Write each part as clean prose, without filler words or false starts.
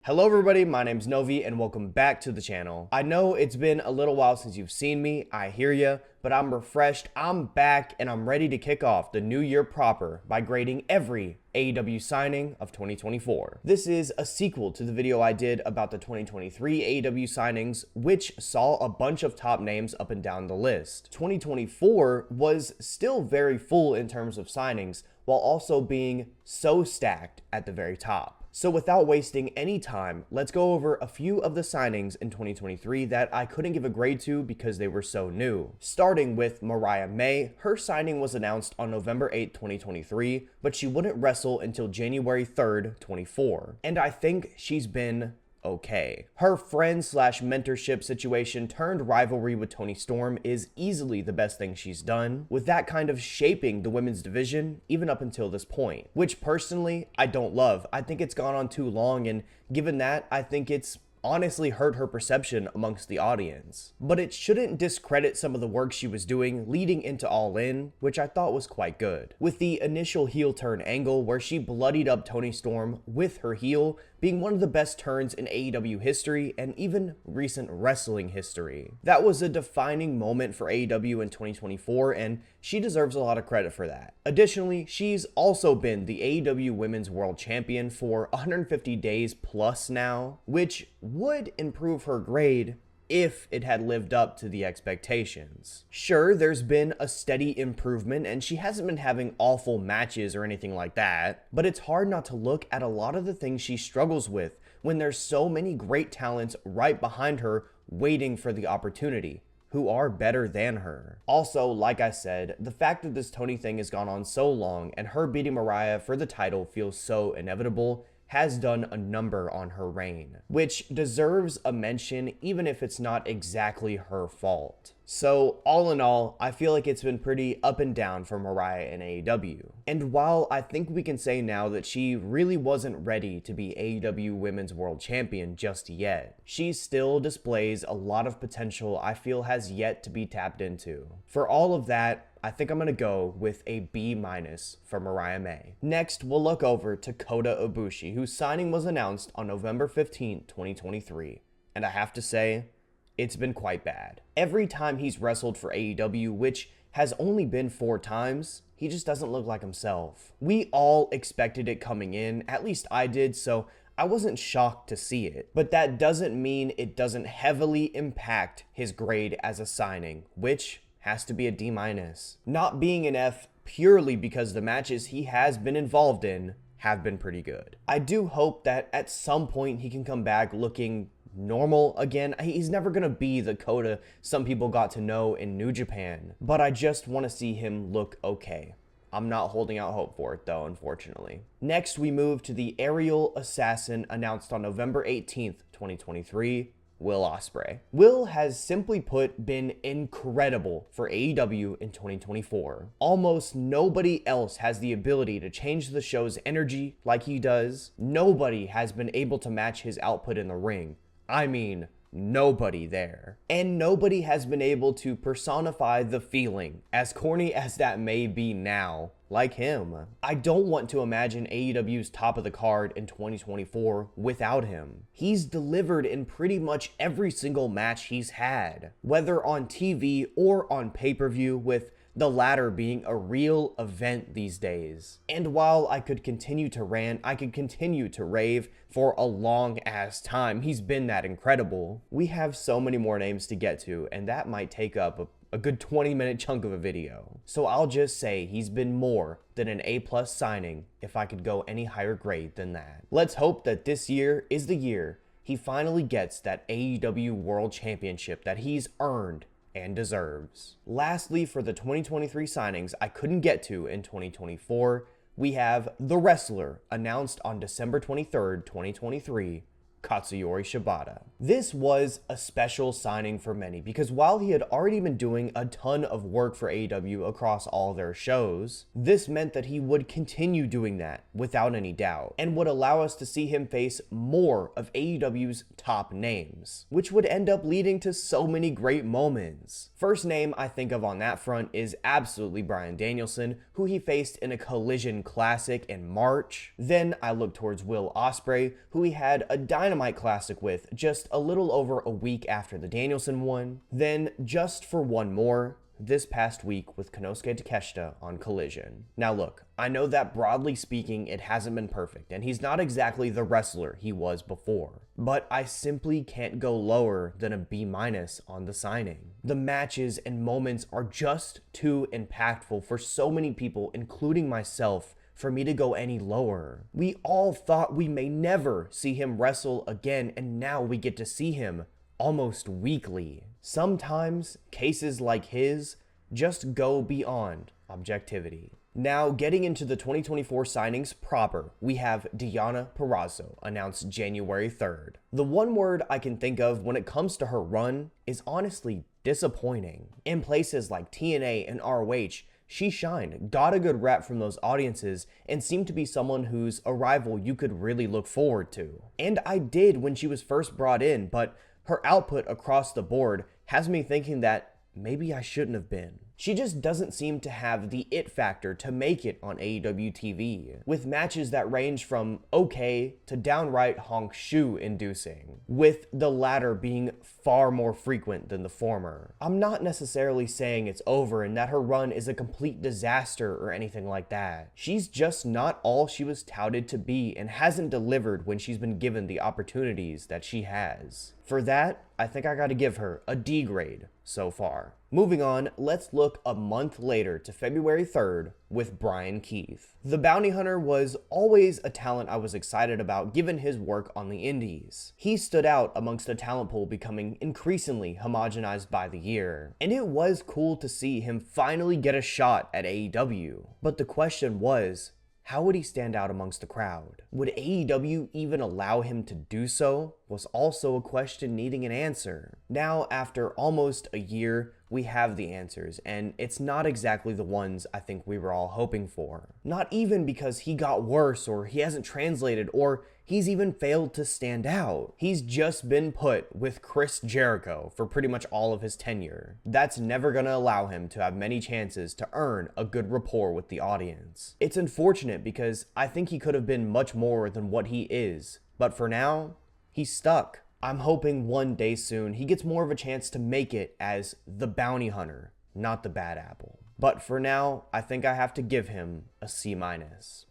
Hello everybody, my name's Novi and welcome back to the channel. I know it's been a little while since you've seen me, I hear ya, but I'm refreshed, I'm back, and I'm ready to kick off the new year proper by grading every AEW signing of 2024. This is a sequel to the video I did about the 2023 AEW signings, which saw a bunch of top names up and down the list. 2024 was still very full in terms of signings, while also being so stacked at the very top. So without wasting any time, let's go over a few of the signings in 2023 that I couldn't give a grade to because they were so new. Starting with Mariah May, her signing was announced on November 8, 2023, but she wouldn't wrestle until January 3rd, 24. And I think she's been okay. Her friend/mentorship situation turned rivalry with Toni Storm is easily the best thing she's done, with that kind of shaping the women's division even up until this point, which personally I don't love. I think it's gone on too long, and given that, I think it's honestly hurt her perception amongst the audience. But it shouldn't discredit some of the work she was doing leading into All In, which I thought was quite good. With the initial heel turn angle where she bloodied up Toni Storm with her heel being one of the best turns in AEW history and even recent wrestling history. That was a defining moment for AEW in 2024, and she deserves a lot of credit for that. Additionally, she's also been the AEW Women's World Champion for 150 days plus now, which would improve her grade if it had lived up to the expectations. Sure, there's been a steady improvement and she hasn't been having awful matches or anything like that, but it's hard not to look at a lot of the things she struggles with when there's so many great talents right behind her waiting for the opportunity, who are better than her. Also, like I said, the fact that this Toni thing has gone on so long and her beating Mariah for the title feels so inevitable has done a number on her reign, which deserves a mention even if it's not exactly her fault. So all in all, I feel like it's been pretty up and down for Mariah in AEW. And while I think we can say now that she really wasn't ready to be AEW Women's World Champion just yet, she still displays a lot of potential I feel has yet to be tapped into. For all of that, I think I'm going to go with a B- for Mariah May. Next, we'll look over to Kota Ibushi, whose signing was announced on November 15, 2023. And I have to say, it's been quite bad. Every time he's wrestled for AEW, which has only been 4 times, he just doesn't look like himself. We all expected it coming in, at least I did, so I wasn't shocked to see it. But that doesn't mean it doesn't heavily impact his grade as a signing, which has to be a D-. Not being an F purely because the matches he has been involved in have been pretty good. I do hope that at some point he can come back looking normal again. He's never gonna be the Kota some people got to know in New Japan, but I just want to see him look okay. I'm not holding out hope for it though, unfortunately. Next, we move to the aerial assassin announced on November 18th, 2023, Will Ospreay. Will has simply put been incredible for AEW in 2024. Almost nobody else has the ability to change the show's energy like he does. Nobody has been able to match his output in the ring. I mean, nobody there. And nobody has been able to personify the feeling, as corny as that may be now, like him. I don't want to imagine AEW's top of the card in 2024 without him. He's delivered in pretty much every single match he's had, whether on TV or on pay-per-view, with the latter being a real event these days. And while I could continue to rant, I could continue to rave for a long ass time. He's been that incredible. We have so many more names to get to, and that might take up a good 20-minute chunk of a video. So I'll just say he's been more than an A+ signing if I could go any higher grade than that. Let's hope that this year is the year he finally gets that AEW World Championship that he's earned and deserves. Lastly, for the 2023 signings I couldn't get to in 2024, we have The Wrestler, announced on December 23rd, 2023, Katsuyori Shibata. This was a special signing for many because while he had already been doing a ton of work for AEW across all their shows, this meant that he would continue doing that without any doubt and would allow us to see him face more of AEW's top names, which would end up leading to so many great moments. First name I think of on that front is absolutely Bryan Danielson, who he faced in a Collision Classic in March. Then I look towards Will Ospreay, who he had a Dynamite Dynamite Classic with just a little over a week after the Danielson one, then just for one more, this past week with Konosuke Takeshita on Collision. Now look, I know that broadly speaking it hasn't been perfect, and he's not exactly the wrestler he was before, but I simply can't go lower than a B- on the signing. The matches and moments are just too impactful for so many people, including myself, for me to go any lower. We all thought we may never see him wrestle again, and now we get to see him almost weekly. Sometimes cases like his just go beyond objectivity. Now, getting into the 2024 signings proper, we have Deonna Purazzo, announced January 3rd. The one word I can think of when it comes to her run is honestly disappointing. In places like TNA and ROH, she shined, got a good rep from those audiences, and seemed to be someone whose arrival you could really look forward to. And I did when she was first brought in, but her output across the board has me thinking that maybe I shouldn't have been. She just doesn't seem to have the it factor to make it on AEW TV, with matches that range from okay to downright honk shoe inducing, with the latter being far more frequent than the former. I'm not necessarily saying it's over and that her run is a complete disaster or anything like that. She's just not all she was touted to be and hasn't delivered when she's been given the opportunities that she has. For that, I think I gotta give her a D grade so far. Moving on, let's look a month later to February 3rd with Bryan Keith. The Bounty Hunter was always a talent I was excited about given his work on the indies. He stood out amongst a talent pool becoming increasingly homogenized by the year, and it was cool to see him finally get a shot at AEW. But the question was, how would he stand out amongst the crowd? Would AEW even allow him to do so? Was also a question needing an answer. Now, after almost a year, we have the answers, and it's not exactly the ones I think we were all hoping for. Not even because he got worse, or he hasn't translated, or he's even failed to stand out. He's just been put with Chris Jericho for pretty much all of his tenure. That's never gonna allow him to have many chances to earn a good rapport with the audience. It's unfortunate because I think he could have been much more than what he is, but for now, he's stuck. I'm hoping one day soon he gets more of a chance to make it as the Bounty Hunter, not the Bad Apple. But for now, I think I have to give him a C-.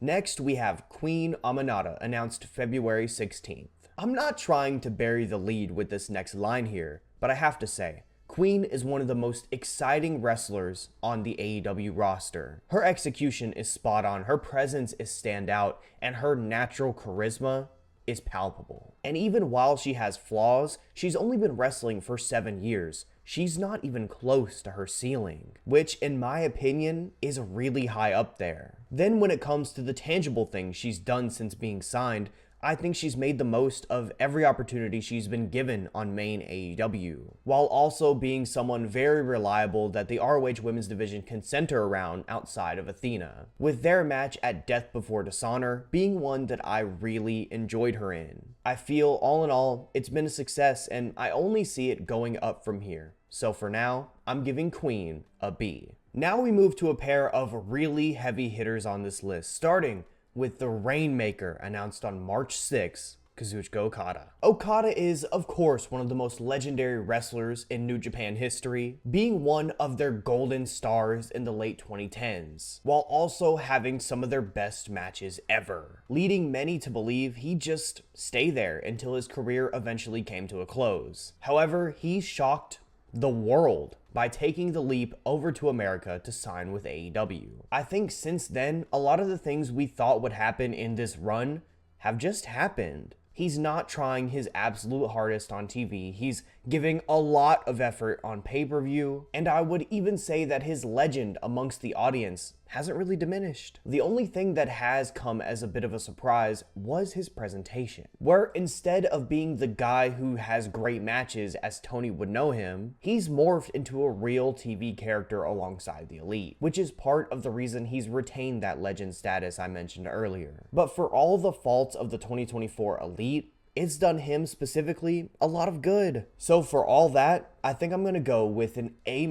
Next, we have Queen Aminata, announced February 16th. I'm not trying to bury the lead with this next line here, but I have to say, Queen is one of the most exciting wrestlers on the AEW roster. Her execution is spot on, her presence is standout, and her natural charisma is palpable. And even while she has flaws, she's only been wrestling for 7 years. She's not even close to her ceiling, which in my opinion is really high up there. Then when it comes to the tangible things she's done since being signed, I think she's made the most of every opportunity she's been given on main AEW, while also being someone very reliable that the ROH women's division can center around outside of Athena, with their match at Death Before Dishonor being one that I really enjoyed her in. I feel all in all, it's been a success and I only see it going up from here. So for now, I'm giving Queen a B. Now we move to a pair of really heavy hitters on this list, starting with the Rainmaker, announced on March 6th, Kazuchika Okada. Okada is, of course, one of the most legendary wrestlers in New Japan history, being one of their golden stars in the late 2010s, while also having some of their best matches ever, leading many to believe he'd just stay there until his career eventually came to a close. However, he shocked the world by taking the leap over to America to sign with AEW. I think since then, a lot of the things we thought would happen in this run have just happened. He's not trying his absolute hardest on TV, he's giving a lot of effort on pay-per-view, and I would even say that his legend amongst the audience hasn't really diminished. The only thing that has come as a bit of a surprise was his presentation, where instead of being the guy who has great matches as Tony would know him, he's morphed into a real TV character alongside the Elite, which is part of the reason he's retained that legend status I mentioned earlier. But for all the faults of the 2024 Elite, it's done him specifically a lot of good. So for all that, I think I'm gonna go with an A-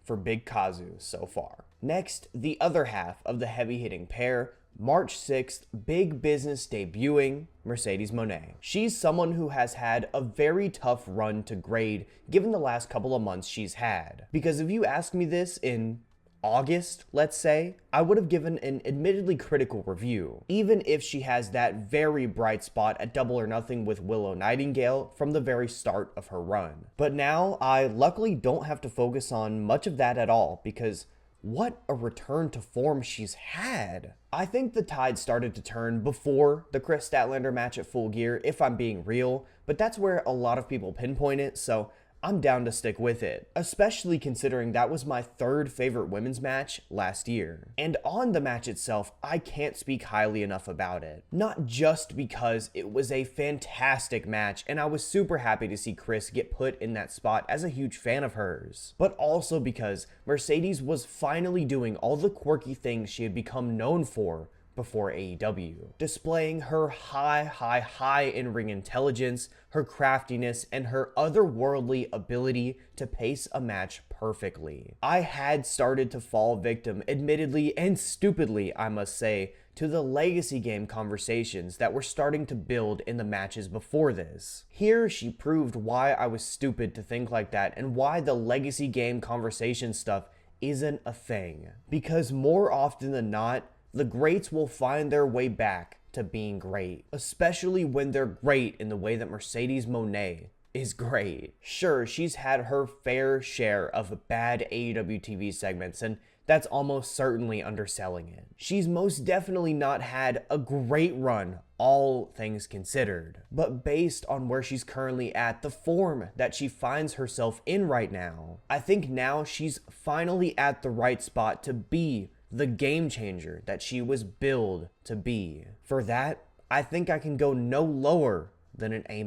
for Big Kazu so far. Next, the other half of the heavy-hitting pair March 6th, big business debuting Mercedes Mone. She's someone who has had a very tough run to grade given the last couple of months she's had. Because if you asked me this in August, let's say, I would have given an admittedly critical review, even if she has that very bright spot at Double or Nothing with Willow Nightingale from the very start of her run. But now I luckily don't have to focus on much of that at all, because what a return to form she's had. I think the tide started to turn before the Chris Statlander match at Full Gear, if I'm being real, but that's where a lot of people pinpoint it, so I'm down to stick with it, especially considering that was my third favorite women's match last year. And on the match itself, I can't speak highly enough about it. Not just because it was a fantastic match and I was super happy to see Chris get put in that spot as a huge fan of hers, but also because Mercedes was finally doing all the quirky things she had become known for before AEW, displaying her high in-ring intelligence, her craftiness, and her otherworldly ability to pace a match perfectly. I had started to fall victim, admittedly and stupidly, I must say, to the legacy game conversations that were starting to build in the matches before this. Here, she proved why I was stupid to think like that and why the legacy game conversation stuff isn't a thing. Because more often than not, the greats will find their way back to being great, especially when they're great in the way that Mercedes Mone is great. Sure, she's had her fair share of bad AEW TV segments, and that's almost certainly underselling it. She's most definitely not had a great run, all things considered. But based on where she's currently at, the form that she finds herself in right now, I think now she's finally at the right spot to be the game changer that she was billed to be. For that, I think I can go no lower than an A-.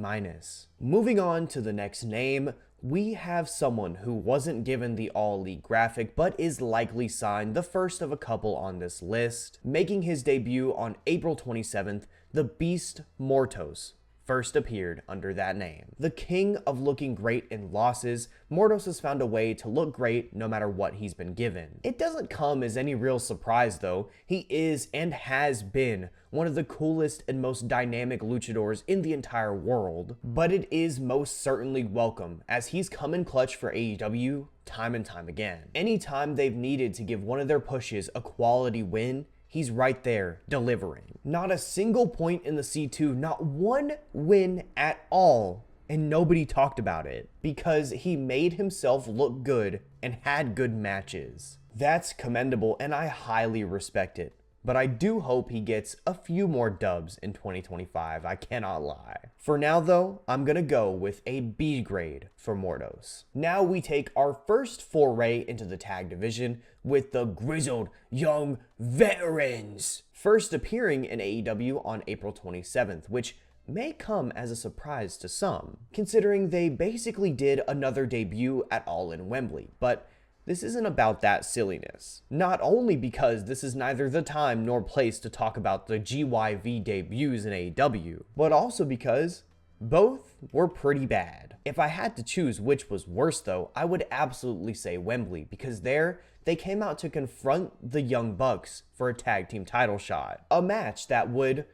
Moving on to the next name, we have someone who wasn't given the All Elite graphic but is likely signed, the first of a couple on this list. Making his debut on April 27th, the Beast Mortos first appeared under that name. The king of looking great in losses, Mortos has found a way to look great no matter what he's been given. It doesn't come as any real surprise though. He is and has been one of the coolest and most dynamic luchadors in the entire world, but it is most certainly welcome as he's come in clutch for AEW time and time again. Anytime they've needed to give one of their pushes a quality win, he's right there, delivering. Not a single point in the C2, not one win at all, and nobody talked about it, because he made himself look good and had good matches. That's commendable, and I highly respect it. But I do hope he gets a few more dubs in 2025, I cannot lie. For now though, I'm gonna go with a B grade for Mortos. Now we take our first foray into the tag division with the Grizzled Young Veterans, first appearing in AEW on April 27th, which may come as a surprise to some, considering they basically did another debut at All In Wembley, but this isn't about that silliness. Not only because this is neither the time nor place to talk about the GYV debuts in AEW, but also because both were pretty bad. If I had to choose which was worse though, I would absolutely say Wembley, because there they came out to confront the Young Bucks for a tag team title shot, a match that would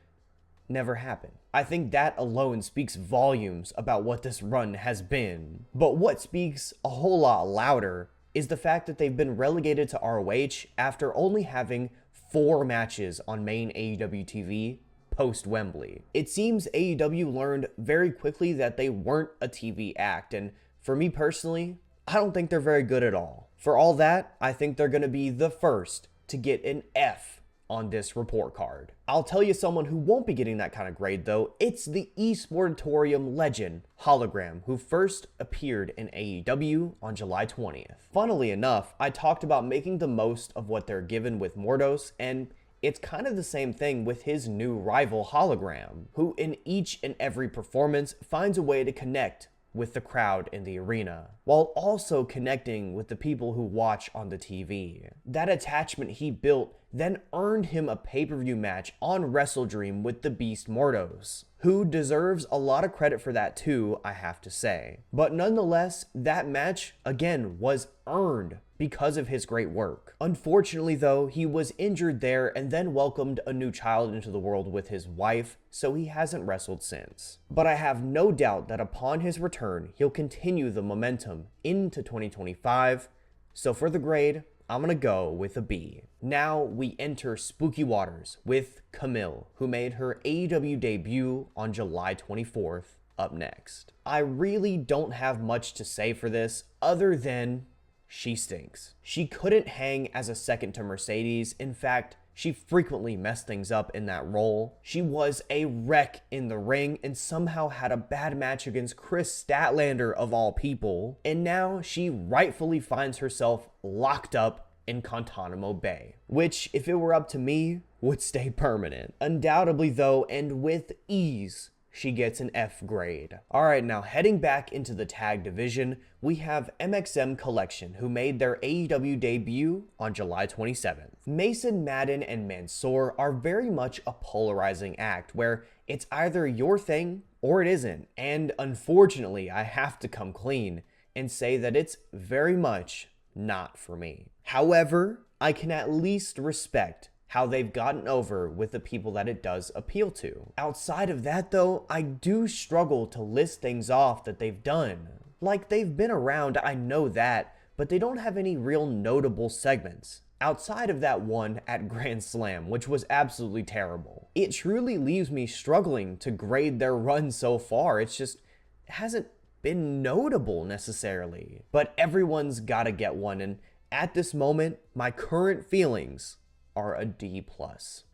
never happen. I think that alone speaks volumes about what this run has been. But what speaks a whole lot louder is the fact that they've been relegated to ROH after only having 4 matches on main AEW TV post-Wembley. It seems AEW learned very quickly that they weren't a TV act, and for me personally, I don't think they're very good at all. For all that, I think they're going to be the first to get an F on this report card. I'll tell you someone who won't be getting that kind of grade though. It's the eSportatorium legend, Hologram, who first appeared in AEW on July 20th. Funnily enough, I talked about making the most of what they're given with Mortos, and it's kind of the same thing with his new rival Hologram, who in each and every performance finds a way to connect with the crowd in the arena, while also connecting with the people who watch on the TV. That attachment he built then earned him a pay-per-view match on WrestleDream with the Beast Mortos, who deserves a lot of credit for that too, I have to say. But nonetheless, that match, again, was earned because of his great work. Unfortunately though, he was injured there and then welcomed a new child into the world with his wife, so he hasn't wrestled since. But I have no doubt that upon his return, he'll continue the momentum into 2025, so for the grade, I'm gonna go with a B. Now we enter spooky waters with Kamille, who made her AEW debut on July 24th, up next. I really don't have much to say for this other than she stinks. She couldn't hang as a second to Mercedes. In fact, she frequently messed things up in that role. She was a wreck in the ring and somehow had a bad match against Chris Statlander of all people. And now she rightfully finds herself locked up in Guantanamo Bay, which, if it were up to me, would stay permanent. Undoubtedly though, and with ease, she gets an F grade. Alright, now heading back into the tag division, we have MxM Collection, who made their AEW debut on July 27th. Mason, Madden, and Mansoor are very much a polarizing act, where it's either your thing or it isn't. And unfortunately, I have to come clean and say that it's very much not for me. However, I can at least respect how they've gotten over with the people that it does appeal to. Outside of that though, I do struggle to list things off that they've done. Like, they've been around, I know that, but they don't have any real notable segments. Outside of that one at Grand Slam, which was absolutely terrible. It truly leaves me struggling to grade their run so far. It hasn't been notable necessarily. But everyone's gotta get one, and at this moment, my current feelings are a D+.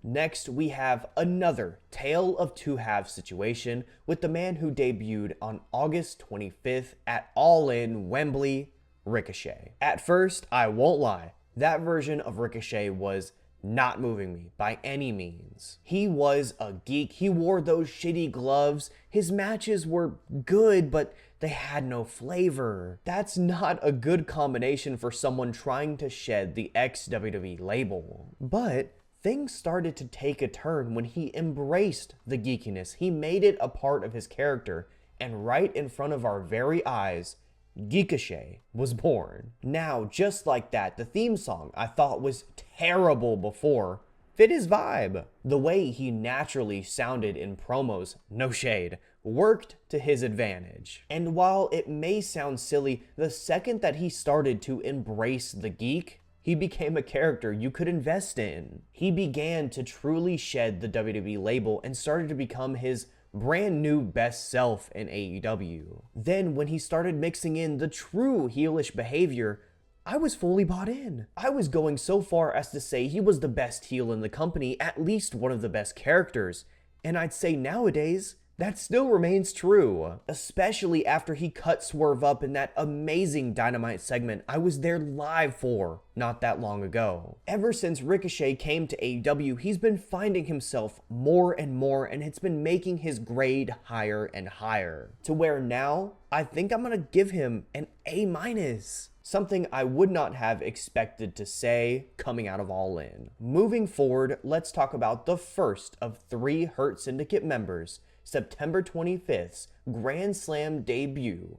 Next, we have another Tale of Two Halves situation with the man who debuted on August 25th at All In Wembley, Ricochet. At first, I won't lie, that version of Ricochet was not moving me by any means. He was a geek, he wore those shitty gloves, his matches were good, but they had no flavor. That's not a good combination for someone trying to shed the ex-WWE label. But things started to take a turn when he embraced the geekiness. He made it a part of his character, and right in front of our very eyes, Geekochet was born. Now, just like that, the theme song I thought was terrible before fit his vibe. The way he naturally sounded in promos, no shade, worked to his advantage. And while it may sound silly, the second that he started to embrace the geek, he became a character you could invest in. He began to truly shed the WWE label and started to become his brand new best self in AEW. Then when he started mixing in the true heelish behavior, I was fully bought in. I was going so far as to say he was the best heel in the company, at least one of the best characters. And I'd say nowadays, that still remains true, especially after he cut Swerve up in that amazing Dynamite segment I was there live for not that long ago. Ever since Ricochet came to AEW, he's been finding himself more and more, and it's been making his grade higher and higher, to where now I think I'm gonna give him an A-. Something I would not have expected to say coming out of All In. Moving forward, let's talk about the first of 3 Hurt Syndicate members, September 25th's Grand Slam debut,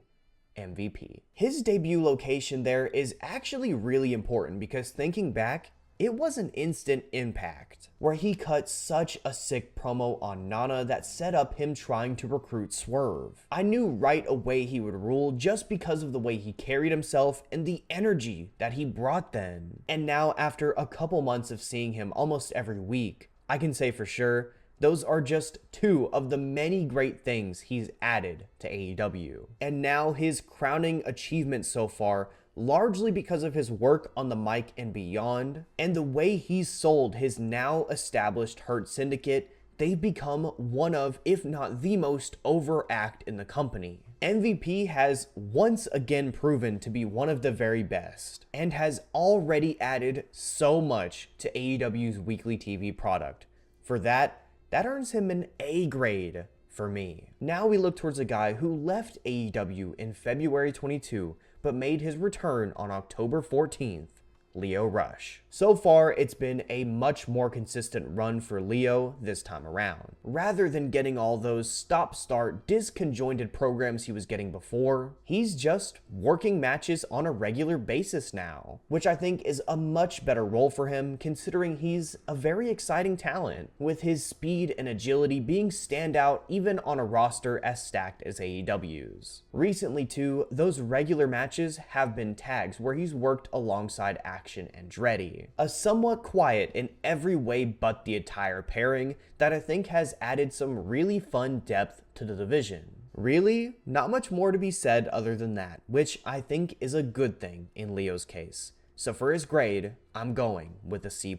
MVP. His debut location there is actually really important because thinking back, it was an instant impact, where he cut such a sick promo on Nana that set up him trying to recruit Swerve. I knew right away he would rule just because of the way he carried himself and the energy that he brought then. And now after a couple months of seeing him almost every week, I can say for sure, those are just 2 of the many great things he's added to AEW. And now his crowning achievement so far, largely because of his work on the mic and beyond, and the way he's sold his now established Hurt Syndicate, they've become one of, if not the most over act in the company. MVP has once again proven to be one of the very best, and has already added so much to AEW's weekly TV product. For that earns him an A grade for me. Now we look towards a guy who left AEW in February 22, but made his return on October 14th, Lio Rush. So far, it's been a much more consistent run for Lio this time around. Rather than getting all those stop-start, disconjointed programs he was getting before, he's just working matches on a regular basis now, which I think is a much better role for him considering he's a very exciting talent, with his speed and agility being standout even on a roster as stacked as AEW's. Recently too, those regular matches have been tags where he's worked alongside Action and Andretti, a somewhat quiet in every way but the attire pairing that I think has added some really fun depth to the division. Really, not much more to be said other than that, which I think is a good thing in Lio's case. So for his grade, I'm going with a C+.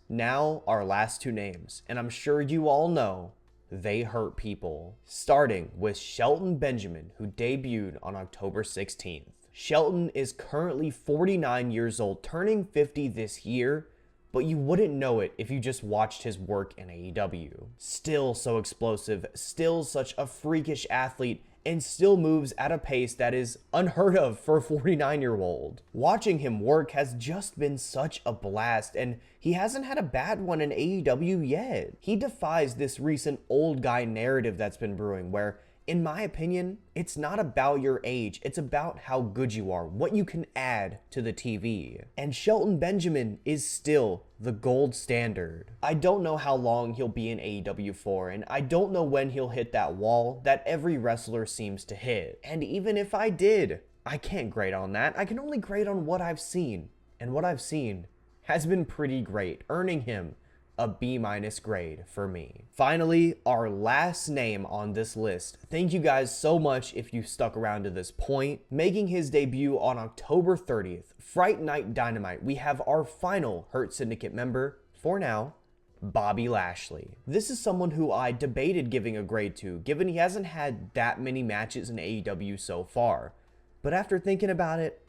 Now, our last two names, and I'm sure you all know, they hurt people. Starting with Shelton Benjamin, who debuted on October 16th. Shelton is currently 49 years old, turning 50 this year, but you wouldn't know it if you just watched his work in AEW. Still so explosive, still such a freakish athlete, and still moves at a pace that is unheard of for a 49-year-old. Watching him work has just been such a blast, and he hasn't had a bad one in AEW yet. He defies this recent old guy narrative that's been brewing where, in my opinion, it's not about your age, it's about how good you are, what you can add to the TV. And Shelton Benjamin is still the gold standard. I don't know how long he'll be in AEW for, and I don't know when he'll hit that wall that every wrestler seems to hit. And even if I did, I can't grade on that. I can only grade on what I've seen. And what I've seen has been pretty great, earning him a B- grade for me. Finally, our last name on this list. Thank you guys so much if you stuck around to this point. Making his debut on October 30th, Fright Night Dynamite, we have our final Hurt Syndicate member, for now, Bobby Lashley. This is someone who I debated giving a grade to, given he hasn't had that many matches in AEW so far. But after thinking about it,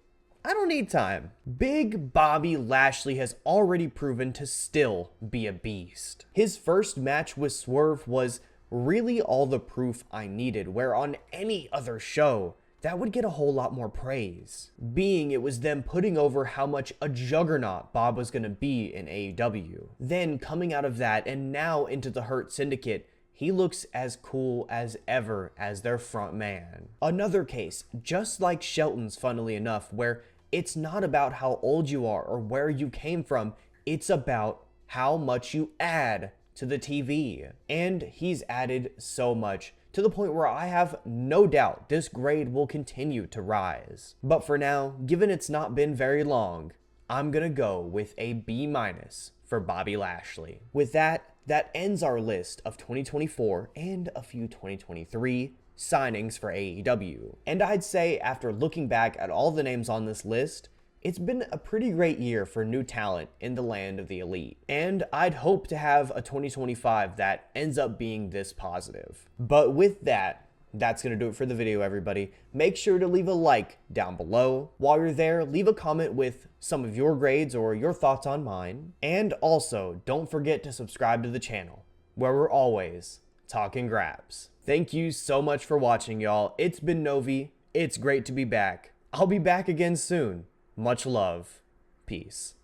I don't need time. Big Bobby Lashley has already proven to still be a beast. His first match with Swerve was really all the proof I needed, where on any other show, that would get a whole lot more praise. Being it was them putting over how much a juggernaut Bob was going to be in AEW. Then coming out of that and now into the Hurt Syndicate, he looks as cool as ever as their front man. Another case, just like Shelton's funnily enough, where it's not about how old you are or where you came from, it's about how much you add to the TV. And he's added so much, to the point where I have no doubt this grade will continue to rise. But for now, given it's not been very long, I'm gonna go with a B- for Bobby Lashley. With that ends our list of 2024 and a few 2023 signings for AEW. And I'd say after looking back at all the names on this list, it's been a pretty great year for new talent in the land of the elite. And I'd hope to have a 2025 that ends up being this positive. But with that, that's going to do it for the video, everybody. Make sure to leave a like down below. While you're there, leave a comment with some of your grades or your thoughts on mine. And also, don't forget to subscribe to the channel, where we're always talking grabs. Thank you so much for watching, y'all. It's been Novi. It's great to be back. I'll be back again soon. Much love. Peace.